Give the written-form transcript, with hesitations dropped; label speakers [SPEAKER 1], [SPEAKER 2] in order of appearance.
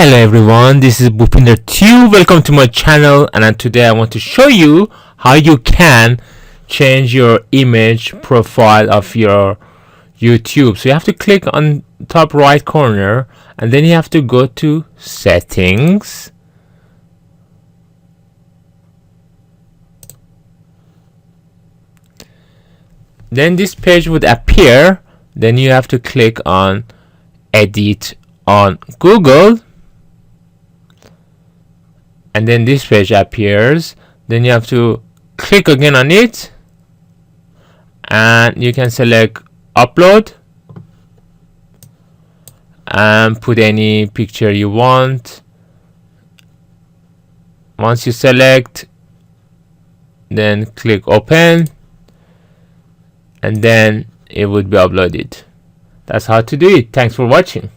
[SPEAKER 1] Hello everyone, this is Bhupinder2. Welcome to my channel, and today I want to show you how you can change your image profile of your YouTube. So you have to click on top right corner and then you have to go to settings. Then this page would appear. Then you have to click on edit on Google, and then this page appears. Then you have to click again on it and you can select upload and put any picture you want. Once you select, then click open and then it would be uploaded. That's how to do it. Thanks for watching.